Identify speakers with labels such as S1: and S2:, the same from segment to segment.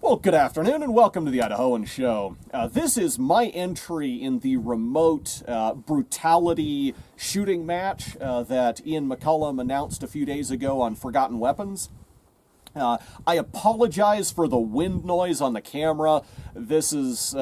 S1: Well, good afternoon and welcome to the Idahoan Show. This is my entry in the remote brutality shooting match that Ian McCullum announced a few days ago on Forgotten Weapons. I apologize for the wind noise on the camera. This is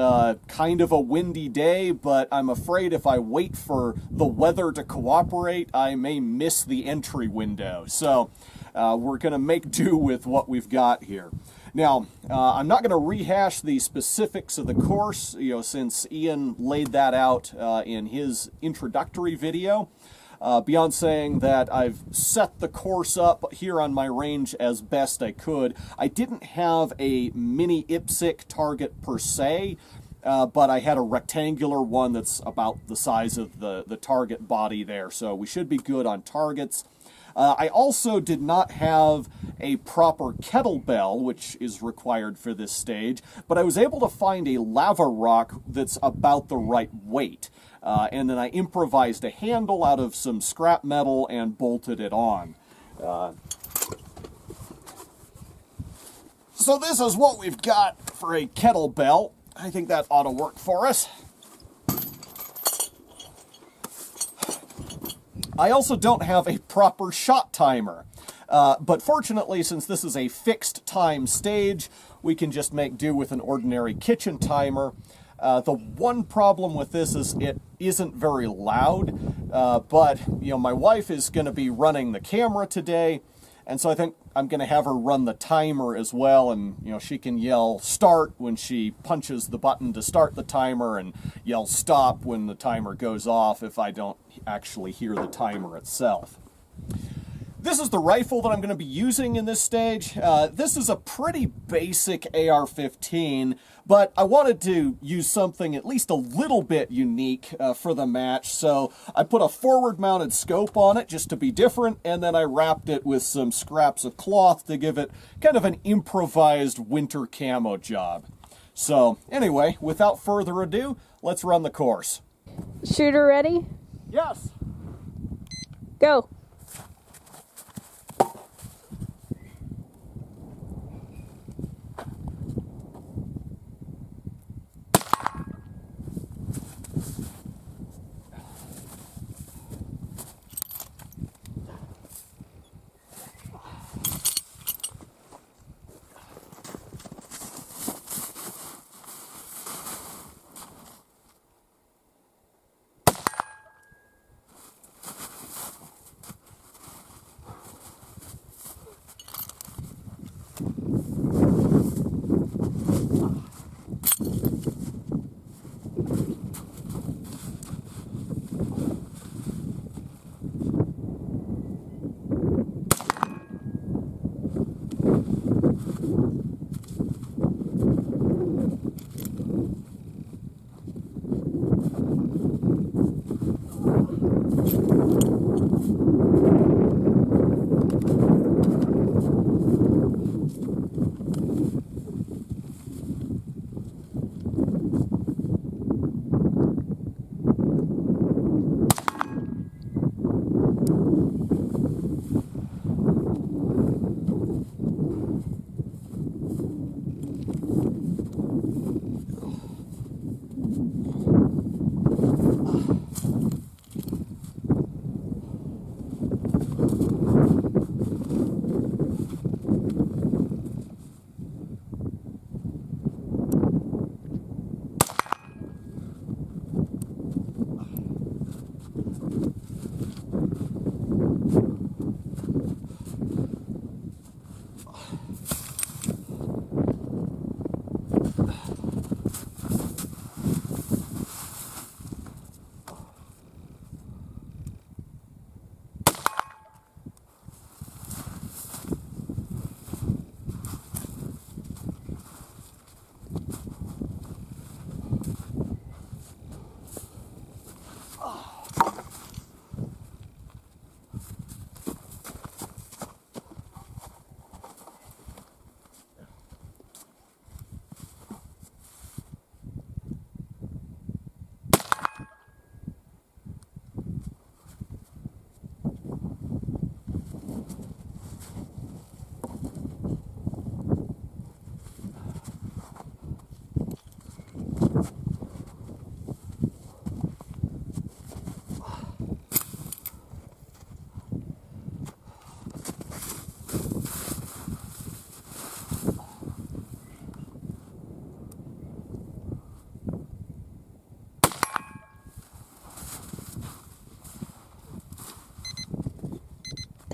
S1: kind of a windy day, but I'm afraid if I wait for the weather to cooperate, I may miss the entry window. So we're going to make do with what we've got here. Now, I'm not going to rehash the specifics of the course, since Ian laid that out in his introductory video. Beyond saying that I've set the course up here on my range as best I could. I didn't have a mini IPSC target per se, but I had a rectangular one that's about the size of the target body there, so we should be good on targets. I also did not have a proper kettlebell, which is required for this stage, but I was able to find a lava rock that's about the right weight. And then I improvised a handle out of some scrap metal and bolted it on. So this is what we've got for a kettlebell. I think that ought to work for us. I also don't have a proper shot timer, but fortunately, since this is a fixed time stage, we can just make do with an ordinary kitchen timer. The one problem with this is it isn't very loud, but my wife is going to be running the camera today, and so I think I'm going to have her run the timer as well, and she can yell start when she punches the button to start the timer and yell stop when the timer goes off if I don't actually hear the timer itself. This is the rifle that I'm going to be using in this stage. This is a pretty basic AR-15, but I wanted to use something at least a little bit unique for the match, so I put a forward-mounted scope on it just to be different, and then I wrapped it with some scraps of cloth to give it kind of an improvised winter camo job. So, anyway, without further ado, let's run the course.
S2: Shooter ready?
S1: Yes!
S2: Go!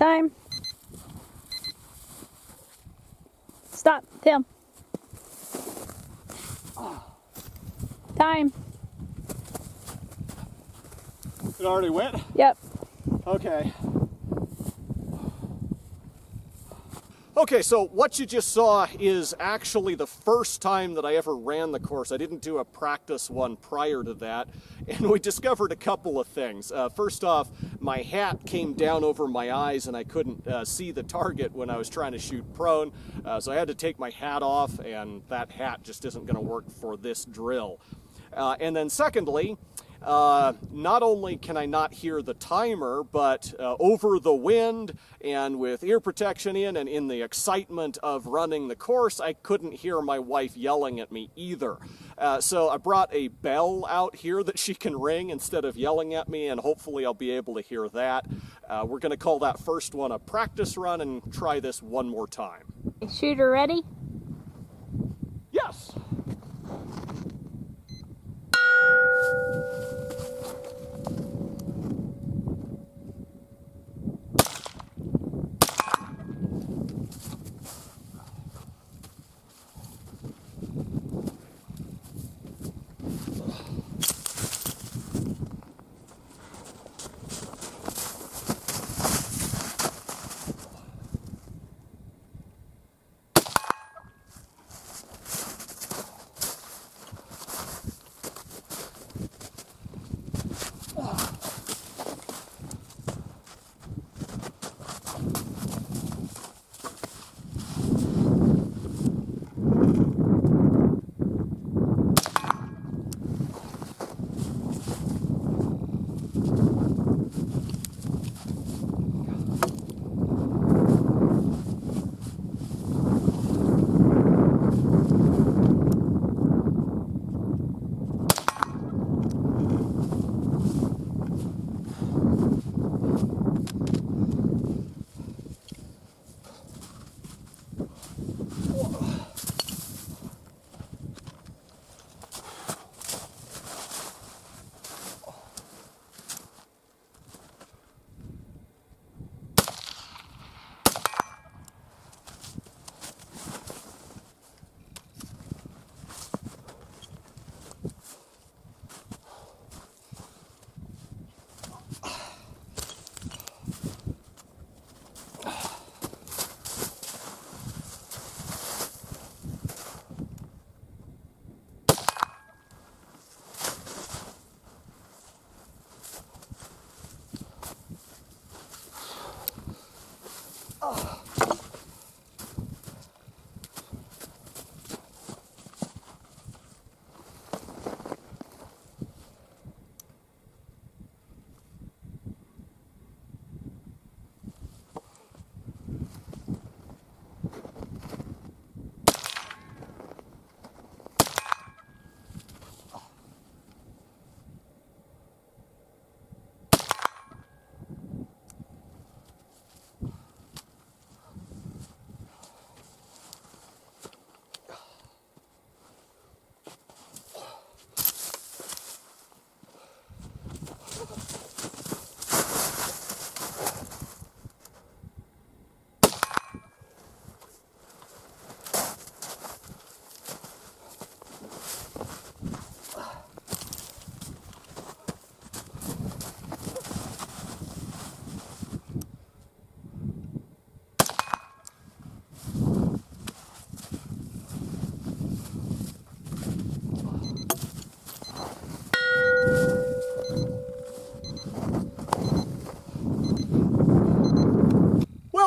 S2: Time. Stop, Tim. Time.
S1: It already went?
S2: Yep.
S1: Okay. Okay, so what you just saw is actually the first time that I ever ran the course. I didn't do a practice one prior to that, and we discovered a couple of things. First off, my hat came down over my eyes and I couldn't see the target when I was trying to shoot prone, so I had to take my hat off, and that hat just isn't going to work for this drill. And then secondly, not only can I not hear the timer, but over the wind and with ear protection in and in the excitement of running the course, I couldn't hear my wife yelling at me either. So I brought a bell out here that she can ring instead of yelling at me, and hopefully I'll be able to hear that. We're going to call that first one a practice run and try this one more time.
S2: Shooter ready?
S1: Yes!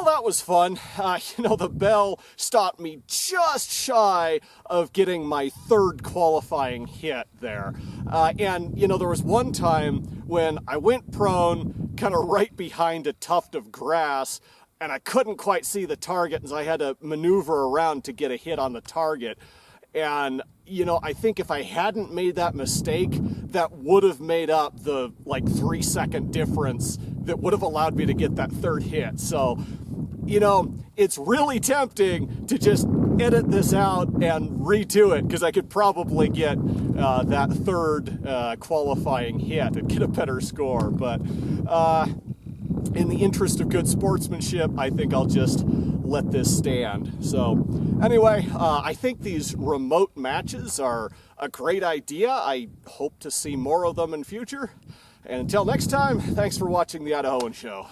S1: That was fun. The bell stopped me just shy of getting my third qualifying hit there. There was one time when I went prone, kind of right behind a tuft of grass, and I couldn't quite see the target, and so I had to maneuver around to get a hit on the target. And, I think if I hadn't made that mistake, that would have made up the 3-second difference that would have allowed me to get that third hit. So, it's really tempting to just edit this out and redo it, because I could probably get that third qualifying hit and get a better score. But in the interest of good sportsmanship, I think I'll just let this stand. So anyway, I think these remote matches are a great idea. I hope to see more of them in future. And until next time, thanks for watching the Idahoan Show.